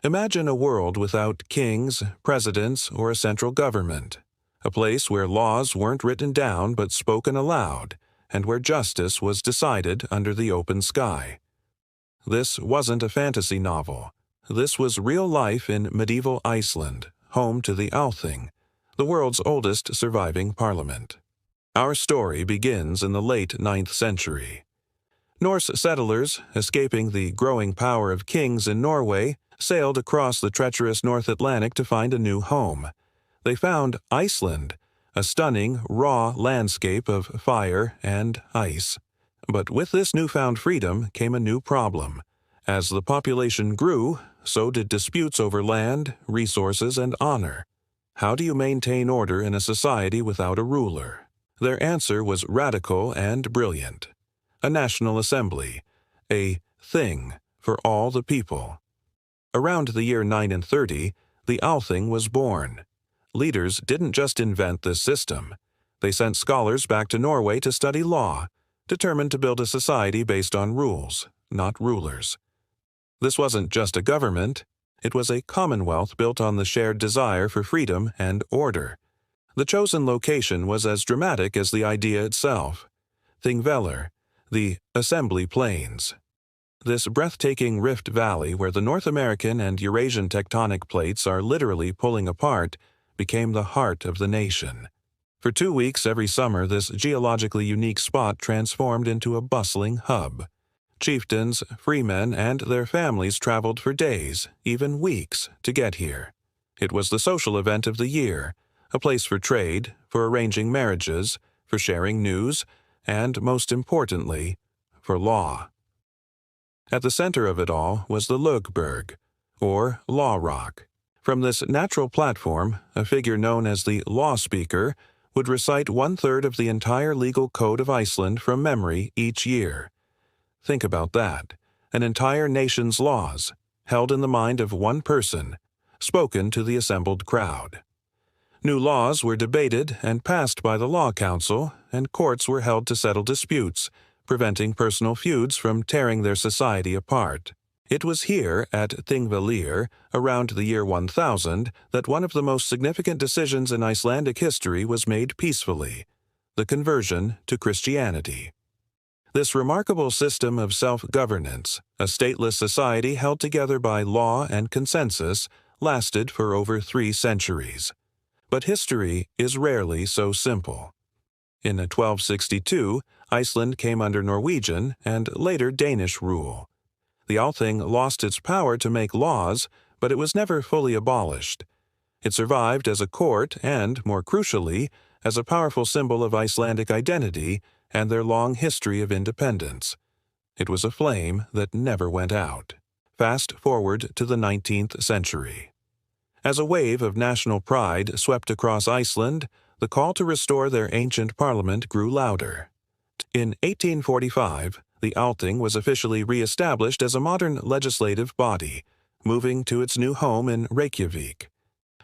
Imagine a world without kings, presidents, or a central government. A place where laws weren't written down but spoken aloud, and where justice was decided under the open sky. This wasn't a fantasy novel. This was real life in medieval Iceland, home to the Althing, the world's oldest surviving parliament. Our story begins in the late 9th century. Norse settlers, escaping the growing power of kings in Norway, sailed across the treacherous North Atlantic to find a new home. They found Iceland, a stunning, raw landscape of fire and ice. But with this newfound freedom came a new problem. As the population grew, so did disputes over land, resources, and honor. How do you maintain order in a society without a ruler? Their answer was radical and brilliant. A national assembly, a thing for all the people. Around the year 930, the Althing was born. Leaders didn't just invent this system. They sent scholars back to Norway to study law, determined to build a society based on rules, not rulers. This wasn't just a government, it was a commonwealth built on the shared desire for freedom and order. The chosen location was as dramatic as the idea itself. Þingvellir, the Assembly Plains. This breathtaking rift valley where the North American and Eurasian tectonic plates are literally pulling apart became the heart of the nation. For 2 weeks every summer, this geologically unique spot transformed into a bustling hub. Chieftains, freemen, and their families traveled for days, even weeks, to get here. It was the social event of the year, a place for trade, for arranging marriages, for sharing news, and, most importantly, for law. At the center of it all was the Lögberg, or Law Rock. From this natural platform, a figure known as the Lawspeaker would recite 1/3 of the entire legal code of Iceland from memory each year. Think about that. An entire nation's laws, held in the mind of one person, spoken to the assembled crowd. New laws were debated and passed by the Law Council, and courts were held to settle disputes, preventing personal feuds from tearing their society apart. It was here, at Þingvellir, around the year 1000, that one of the most significant decisions in Icelandic history was made peacefully: the conversion to Christianity. This remarkable system of self-governance, a stateless society held together by law and consensus, lasted for over 3 centuries. But history is rarely so simple. In 1262, Iceland came under Norwegian and later Danish rule. The Althing lost its power to make laws, but it was never fully abolished. It survived as a court and, more crucially, as a powerful symbol of Icelandic identity and their long history of independence. It was a flame that never went out. Fast forward to the 19th century. As a wave of national pride swept across Iceland, the call to restore their ancient parliament grew louder. In 1845, the Althing was officially re-established as a modern legislative body, moving to its new home in Reykjavik.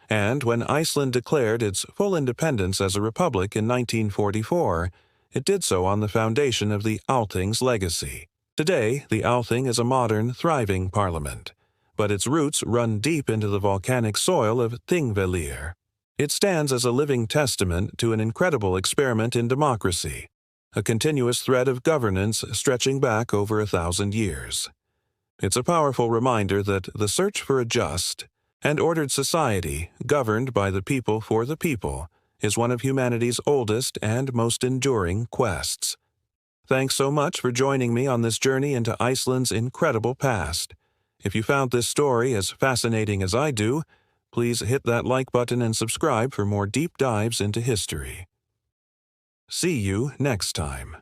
And when Iceland declared its full independence as a republic in 1944, it did so on the foundation of the Althing's legacy. Today, the Althing is a modern, thriving parliament, but its roots run deep into the volcanic soil of Þingvellir. It stands as a living testament to an incredible experiment in democracy, a continuous thread of governance stretching back over 1,000 years. It's a powerful reminder that the search for a just and ordered society, governed by the people for the people, is one of humanity's oldest and most enduring quests. Thanks so much for joining me on this journey into Iceland's incredible past. If you found this story as fascinating as I do, please hit that like button and subscribe for more deep dives into history. See you next time.